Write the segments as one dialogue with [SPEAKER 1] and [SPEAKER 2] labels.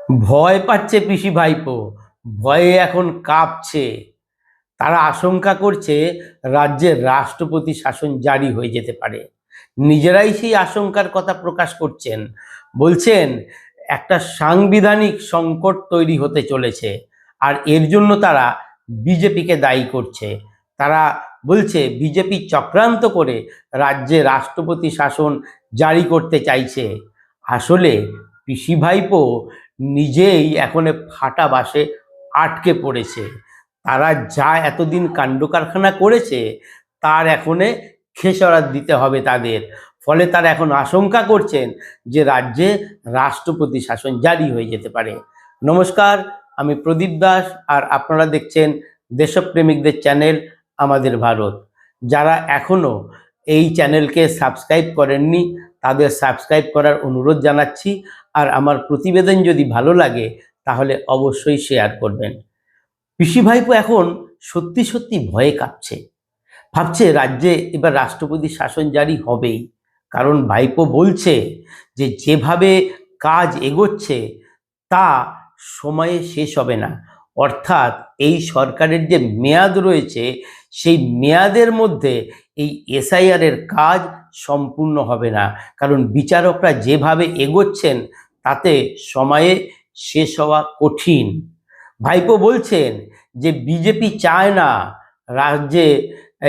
[SPEAKER 1] ভয় পাচ্ছে পিসি ভাইপো, ভয়ে এখন কাঁপছে। তারা আশঙ্কা করছে রাজ্যের রাষ্ট্রপতি শাসন জারি হয়ে যেতে পারে। নিজেরাই সেই আশঙ্কার কথা প্রকাশ করছেন, বলছেন একটা সাংবিধানিক সংকট তৈরি হতে চলেছে, আর এর জন্য তারা বিজেপিকে দায়ী করছে। তারা বলছে বিজেপি চক্রান্ত করে রাজ্যে রাষ্ট্রপতি শাসন জারি করতে চাইছে। আসলে পিসি ভাইপো নিজেই এখন ফাটা বাসে আটকে পড়েছে। তারা যা এতদিন কাণ্ড কারখানা করেছে তার এখনে খেসারত দিতে হবে তাদের। ফলে তারা এখন আশঙ্কা করছেন যে রাজ্যে রাষ্ট্রপতি শাসন জারি হয়ে যেতে পারে। নমস্কার, আমি প্রদীপ দাস, আর আপনারা দেখছেন দেশপ্রেমিকদের চ্যানেল আমাদের ভারত। যারা এখনো এই চ্যানেলকে সাবস্ক্রাইব করেননি তাদের সাবস্ক্রাইব করার অনুরোধ জানাচ্ছি, আর আমার প্রতিবেদন যদি ভালো লাগে তাহলে অবশ্যই শেয়ার করবেন। পিসি ভাইপো এখন সত্যি সত্যি ভয়ে কাঁপছে, ভাবছে রাজ্যে এবার রাষ্ট্রপতি শাসন জারি হবেই। কারণ ভাইপো বলছে যে যেভাবে কাজ এগোচ্ছে তা সময়ে শেষ হবে না। অর্থাৎ এই সরকারের যে মেয়াদ রয়েছে সেই মেয়াদের মধ্যে এই এসআইআর এর কাজ সম্পূর্ণ হবে না। কারণ বিচারকরা যেভাবে এগোচ্ছেন তাতে সময়ে শেষ হওয়া কঠিন। ভাইপো বলছেন যে বিজেপি চায় না রাজ্যে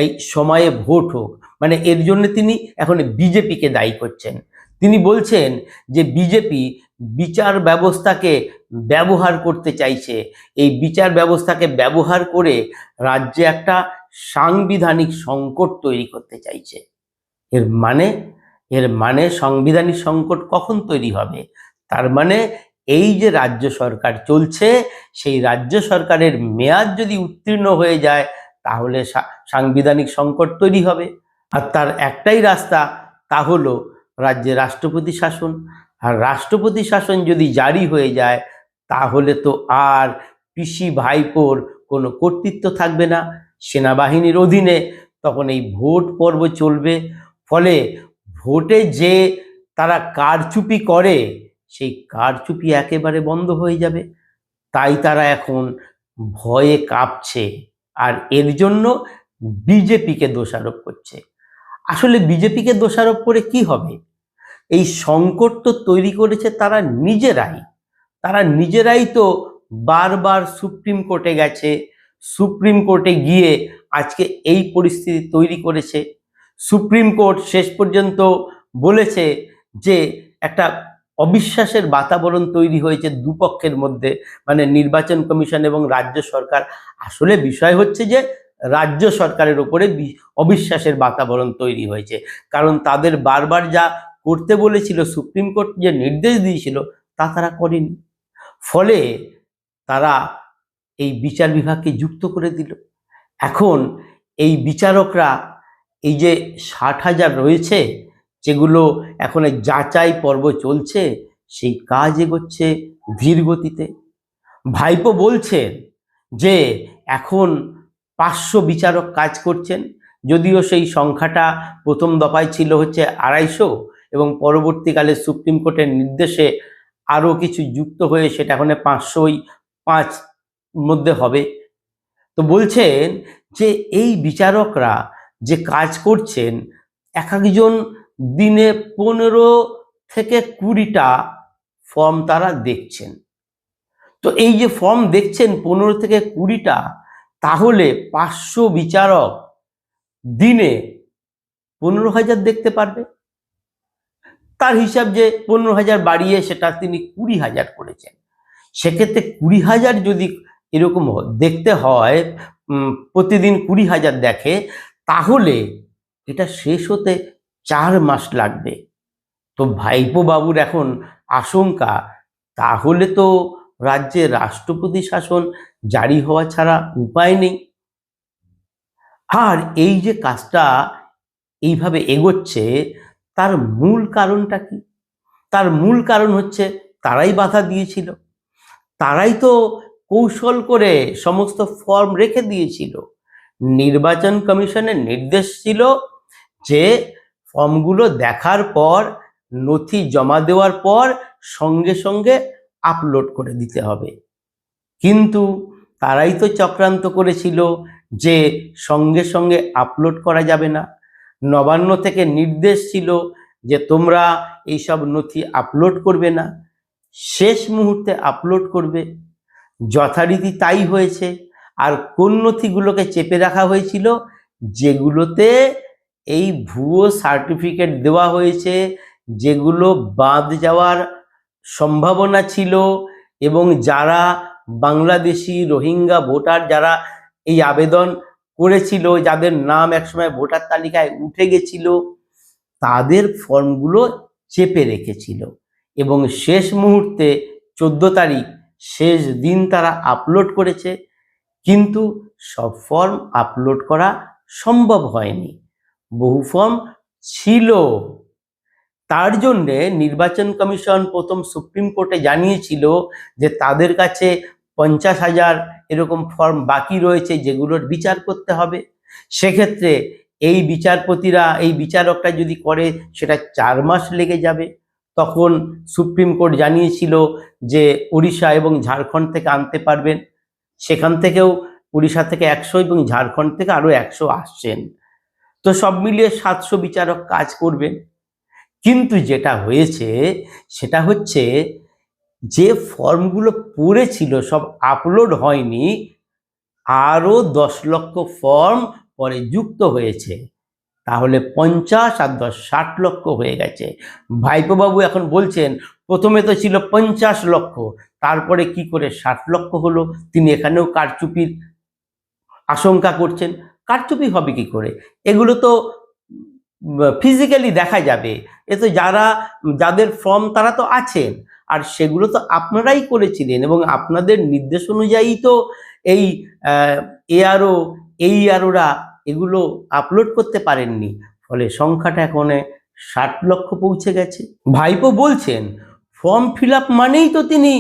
[SPEAKER 1] এই সময়ে ভোট হোক, মানে এর জন্য তিনি এখন বিজেপিকে দায়ী করছেন। তিনি বলছেন যে বিজেপি বিচার ব্যবস্থাকে ব্যবহার করতে চাইছে, এই বিচার ব্যবস্থাকে ব্যবহার করে রাজ্যে একটা সাংবিধানিক সংকট তৈরি করতে চাইছে। এর মানে এর মানে সাংবিধানিক সংকট কখন তৈরি হবে? তার মানে এই যে রাজ্য সরকার চলছে সেই রাজ্য সরকারের মেয়াদ যদি উত্তীর্ণ হয়ে যায় তাহলে সাংবিধানিক সংকট তৈরি হবে। আর তার একটাই রাস্তা, তা হলো রাজ্যে রাষ্ট্রপতি শাসন। আর রাষ্ট্রপতি শাসন যদি জারি হয়ে যায় তাহলে তো আর পিসি ভাইপোর কোনো কর্তৃত্ব থাকবে না সেনাবাহিনীর অধীনে। তখন এই ভোট পর্ব চলবে। ফলে ভোটে যে তারা কারচুপি করে সেই কারচুপি একেবারে বন্ধ হয়ে যাবে। তাই তারা এখন ভয়ে কাঁপছে, আর এর জন্য বিজেপিকে দোষারোপ করছে। আসলে বিজেপিকে দোষারোপ করে কি হবে? এই সংকট তো তৈরি করেছে তারা নিজেরাই। তারা নিজেরাই তো বারবার সুপ্রিম কোর্টে গেছে, সুপ্রিম কোর্টে গিয়ে আজকে এই পরিস্থিতি তৈরি করেছে। সুপ্রিম কোর্ট শেষ পর্যন্ত বলেছে যে একটা অবিশ্বাসের বাতাবরণ তৈরি হয়েছে দুপক্ষের মধ্যে, মানে নির্বাচন কমিশন এবং রাজ্য সরকার। আসলে বিষয় হচ্ছে যে রাজ্য সরকারের উপরে অবিশ্বাসের বাতাবরণ তৈরি হয়েছে, কারণ তাদের বারবার যা করতে বলেছিল, সুপ্রিম কোর্ট যে নির্দেশ দিয়েছিল তা তারা করেনি। ফলে তারা এই বিচার বিভাগকে যুক্ত করে দিল। এখন এই বিচারকরা এই যে 60,000 রয়েছে যেগুলো এখন যাচাই পর্ব চলছে, সেই কাজ এগোচ্ছে ধীর গতিতে। ভাইপো বলছেন যে এখন 500 বিচারক কাজ করছেন, যদিও সেই সংখ্যাটা প্রথম দফায় ছিল হচ্ছে 250, এবং পরবর্তীকালে সুপ্রিম কোর্টের নির্দেশে আরও কিছু যুক্ত হয়ে সেটা এখন 505 মধ্যে হবে। তো বলছেন যে এই বিচারকরা যে কাজ করছেন এক একজন দিনে 15 থেকে 20টা ফর্ম তারা দেখছেন। তো এই যে ফর্ম দেখছেন 15 থেকে 20টা, তাহলে 500 বিচারক দিনে 15,000 দেখতে পারবে। তার হিসাব যে 15,000 বাড়িয়ে সেটা তিনি 20,000 করেছেন। সেক্ষেত্রে 20,000 যদি এরকম দেখতে হয়, প্রতিদিন 20,000 দেখে, তাহলে এটা শেষ হতে 4 মাস লাগবে। তো ভাইপো বাবুর এখন আশঙ্কা, তাহলে তো রাজ্যে রাষ্ট্রপতি শাসন জারি হওয়া ছাড়া উপায় নেই। আর এই যে কাজটা এইভাবে এগোচ্ছে তার মূল কারণটা কি? তার মূল কারণ হচ্ছে তারাই বাধা দিয়েছিল, তারাই তো কৌশল করে সমস্ত ফর্ম রেখে দিয়েছিল। নির্বাচন কমিশনের নির্দেশ ছিল যে ফর্মগুলো দেখার পর, নথি জমা দেওয়ার পর সঙ্গে সঙ্গে আপলোড করে দিতে হবে। কিন্তু তারাই তো চক্রান্ত করেছিল যে সঙ্গে সঙ্গে আপলোড করা যাবে না। নবান্ন থেকে নির্দেশ ছিল যে তোমরা এইসব নথি আপলোড করবে না, শেষ মুহূর্তে আপলোড করবে। যথারীতি তাই হয়েছে। আর কোন নথিগুলোকে চেপে রাখা হয়েছিল? যেগুলোতে এই ভুয়ো সার্টিফিকেট দেওয়া হয়েছে, যেগুলো বাদ যাওয়ার সম্ভাবনা ছিল, এবং যারা বাংলাদেশি রোহিঙ্গা ভোটার যারা এই আবেদন করেছিল, যাদের নাম একসময় ভোটার তালিকায় উঠে গেছিল, তাদের ফর্মগুলো চেপে রেখেছিল। এবং শেষ মুহূর্তে 14 তারিখ শেষ দিন তারা আপলোড করেছে, কিন্তু সব ফর্ম আপলোড করা সম্ভব হয়নি। বহু ফর্ম ছিল। তার জন্যে নির্বাচন কমিশন প্রথম সুপ্রিম কোর্টে জানিয়েছিল যে তাদের কাছে 50,000 এরকম ফর্ম বাকি রয়েছে, যেগুলোর বিচার করতে হবে। সেক্ষেত্রে এই বিচারপতিরা, এই বিচারকরা যদি করে, সেটা 4 মাস লেগে যাবে। তখন সুপ্রিম কোর্ট জানিয়েছিল যে উড়িষ্যা এবং ঝাড়খণ্ড থেকে আনতে পারবেন। সেখান থেকেও উড়িষ্যা থেকে 100 এবং ঝাড়খণ্ড থেকে আরও 100 আসছেন। তো সব মিলিয়ে 700 বিচারক কাজ করবেন। কিন্তু যেটা হয়েছে সেটা হচ্ছে, যে ফর্মগুলো পড়েছিল সব আপলোড হয়নি, আরও 10 লক্ষ ফর্ম পরে যুক্ত হয়েছে। তাহলে 50 আর 10 60 লক্ষ হয়ে গেছে। ভাইপোবাবু এখন বলছেন প্রথমে তো ছিল 50 লক্ষ, তারপরে কি করে 60 লক্ষ হলো। তিনি এখানেও কারচুপির আশঙ্কা করছেন। কারচুপি হবে কি করে? এগুলো তো ফিজিক্যালি দেখা যাবে। এ তো যাদের ফর্ম তারা তো আছেন, আর সেগুলো তো আপনারাই করেছিলেন, এবং আপনাদের নির্দেশ অনুযায়ী তো এই এআরও এইআরওরা এগুলো আপলোড করতে পারেননি। ফলে সংখ্যাটা এখন 60 লক্ষ পৌঁছে গেছে। ভাইপো বলছেন ফর্ম ফিল আপ মানেই তো তিনি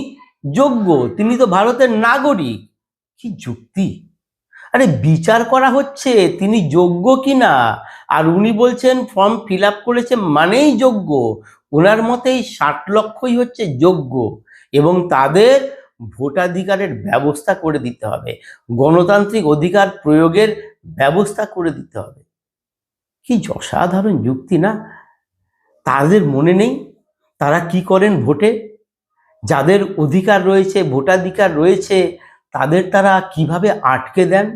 [SPEAKER 1] যোগ্য, তিনি তো ভারতের নাগরিক। কি যুক্তি! আরে বিচার করা হচ্ছে তিনি যোগ্য কিনা, আর উনি বলছেন ফর্ম ফিল আপ করেছে মানেই যোগ্য। ওনার মতেই 60 লক্ষই হচ্ছে যোগ্য, এবং তাদের ভোটাধিকারের ব্যবস্থা করে দিতে হবে, গণতান্ত্রিক অধিকার প্রয়োগের ব্যবস্থা করে দিতে হবে। কি অসাধারণ যুক্তি না? তাদের মনে নেই তারা কি করেন ভোটে? যাদের অধিকার রয়েছে, ভোটাধিকার রয়েছে, তাদের তারা কিভাবে আটকে দেন?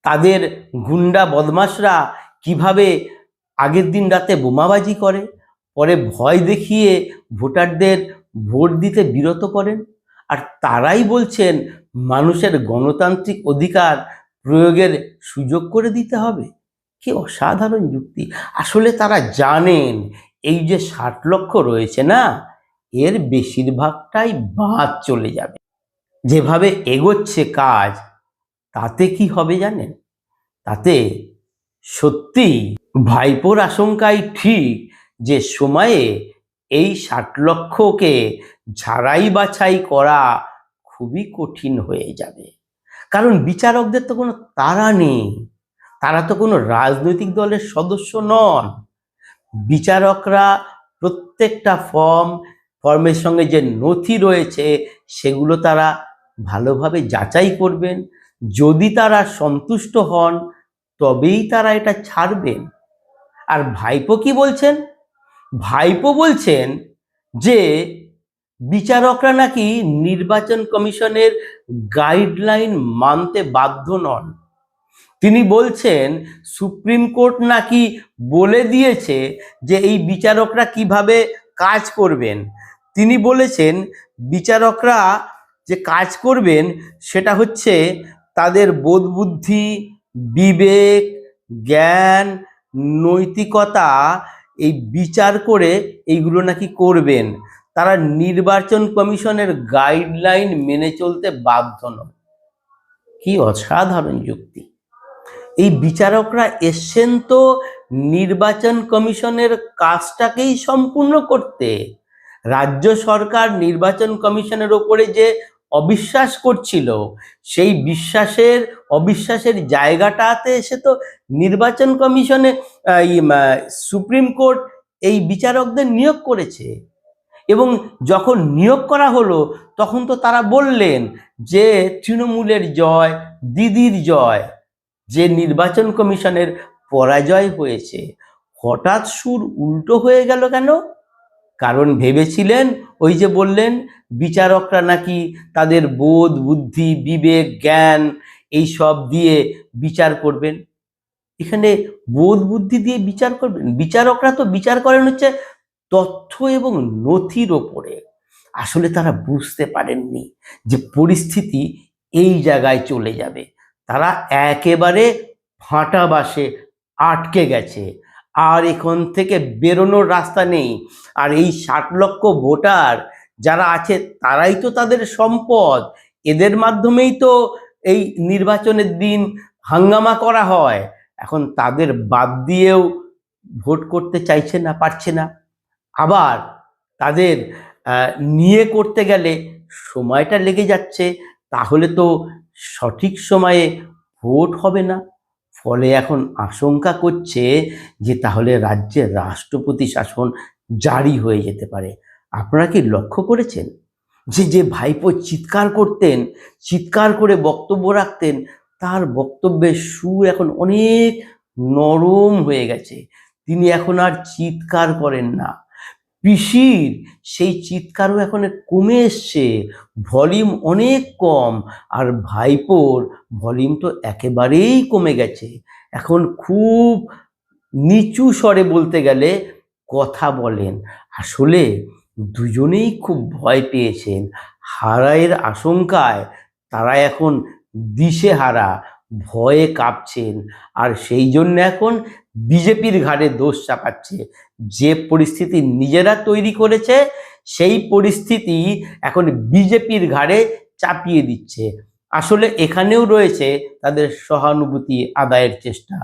[SPEAKER 1] তাদের গুন্ডা বদমাশরা কিভাবে আগের দিন রাতে বোমাবাজি করে, পরে ভয় দেখিয়ে ভোটারদের ভোট দিতে বিরত করেন। আর তারাই বলছেন মানুষের গণতান্ত্রিক অধিকার প্রয়োগের সুযোগ করে দিতে হবে। কি অসাধারণ যুক্তি! আসলে তারা জানেন এই যে 60 লক্ষ রয়েছে না, এর বেশিরভাগটাই বাদ চলে যাবে। যেভাবে এগোচ্ছে কাজ, তাতে কি হবে জানেন? তাতে সত্যি ভাইপোর আশঙ্কাই ঠিক যে সময়ে এই 60 লক্ষকে ঝাড়াই বাছাই করা খুবই কঠিন হয়ে যাবে। কারণ বিচারকদের তো কোনো তাড়া নেই, তারা তো কোনো রাজনৈতিক দলের সদস্য নন। বিচারকরা প্রত্যেকটা ফর্মের সঙ্গে যে নথি রয়েছে সেগুলো তারা ভালোভাবে যাচাই করবেন। যদি তারা সন্তুষ্ট হন তবেই তারা এটা ছাড়বেন। আর ভাইপো কি বলছেন? ভাইপো বলছেন যে বিচারকরা নাকি নির্বাচন কমিশনের গাইডলাইন মানতে বাধ্য নন। তিনি বলছেন সুপ্রিম কোর্ট নাকি বলে দিয়েছে যে এই বিচারকরা কিভাবে কাজ করবেন। তিনি বলেছেন বিচারকরা যে কাজ করবেন সেটা হচ্ছে তাদের বোধ বুদ্ধি, বিবেক, জ্ঞান, নৈতিকতা এই বিচার করে এইগুলো নাকি করবেন। তারা নির্বাচন কমিশনের গাইডলাইন মেনে চলতে বাধ্য নয়। কি অসাধারণ যুক্তি! এই বিচারকরা এসছেন তো নির্বাচন কমিশনের কাজটাকেই সম্পূর্ণ করতে। রাজ্য সরকার নির্বাচন কমিশনের ওপরে যে অবিশ্বাস করছিল, সেই অবিশ্বাসের জায়গাটাতে এসে তো নির্বাচন কমিশনে সুপ্রিম কোর্ট এই বিচারকদের নিয়োগ করেছে। এবং যখন নিয়োগ করা হলো তখন তো তারা বললেন যে তৃণমূলের জয়, দিদির জয়, যে নির্বাচন কমিশনের পরাজয় হয়েছে। হঠাৎ সুর উল্টো হয়ে গেল কেন? কারণ ভেবেছিলেন, ওই যে বললেন, বিচারকরা নাকি তাদের বোধ, বুদ্ধি, বিবেক, জ্ঞান এই সব দিয়ে বিচার করবেন। এখানে বোধ বুদ্ধি দিয়ে বিচার করবেন? বিচারকরা তো বিচার করেন হচ্ছে তথ্য এবং নথির ওপরে। আসলে তারা বুঝতে পারেননি যে পরিস্থিতি এই জায়গায় চলে যাবে। তারা একেবারে ফাঁটা বাসে আটকে গেছে, আর এখান থেকে বেরোনোর রাস্তা নেই। আর এই 60 লক্ষ ভোটার যারা আছে তারাই তো তাদের সম্পদ, এদের মাধ্যমেই তো এই নির্বাচনের দিন হাঙ্গামা করা হয়। এখন তাদের বাদ দিয়েও ভোট করতে চাইছে না, পারছে না। আবার তাদের নিয়ে করতে গেলে সময়টা লেগে যাচ্ছে, তাহলে তো সঠিক সময়ে ভোট হবে না। ফলে এখন আশঙ্কা করছে যে তাহলে রাজ্যে রাষ্ট্রপতি শাসন জারি হয়ে যেতে পারে। আপনারা কি লক্ষ্য করেছেন যে যে ভাইপো চিৎকার করতেন, চিৎকার করে বক্তব্য রাখতেন, তার বক্তব্যের সুর এখন অনেক নরম হয়ে গেছে। তিনি এখন আর চিৎকার করেন না। পিসির সেই চিৎকারও এখন কমে এসছে, ভলিউম অনেক কম। আর ভাইপোর ভলিউম তো একেবারেই কমে গেছে। এখন খুব নিচু স্বরে বলতে গেলে কথা বলেন। আসলে দুজনেই খুব ভয় পেয়েছেন, হারায়ের আশঙ্কায় তারা এখন দিশেহারা, ভয়ে কাঁপছেন। আর সেই জন্য এখন বিজেপির ঘাড়ে দোষ চাপাচ্ছে। যে পরিস্থিতি নিজেরা তৈরি করেছে সেই পরিস্থিতি এখন বিজেপির ঘাড়ে চাপিয়ে দিচ্ছে। আসলে এখানেও রয়েছে তাদের সহানুভূতি আদায়ের চেষ্টা।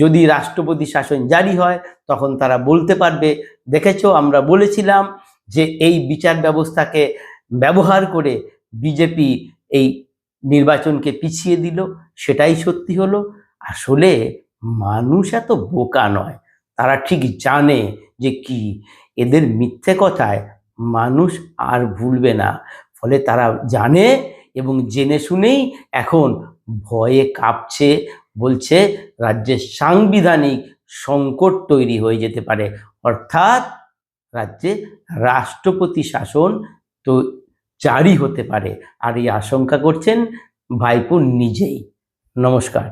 [SPEAKER 1] যদি রাষ্ট্রপতি শাসন জারি হয় তখন তারা বলতে পারবে, দেখেছো আমরা বলেছিলাম যে এই বিচার ব্যবস্থাকে ব্যবহার করে বিজেপি এই নির্বাচনকে পিছিয়ে দিল, সেটাই সত্যি হলো। আসলে মানুষ এত বোকা নয়, তারা ঠিক জানে যে কি এদের মিথ্যে কথায় মানুষ আর ভুলবে না। ফলে তারা জানে এবং জেনে শুনেই এখন ভয়ে কাঁপছে, বলছে রাজ্যের সাংবিধানিক সংকট তৈরি হয়ে যেতে পারে, অর্থাৎ রাজ্যে রাষ্ট্রপতি শাসন তো জারি হতে পারে। আর এই আশঙ্কা করছেন ভাইপো নিজেই। নমস্কার।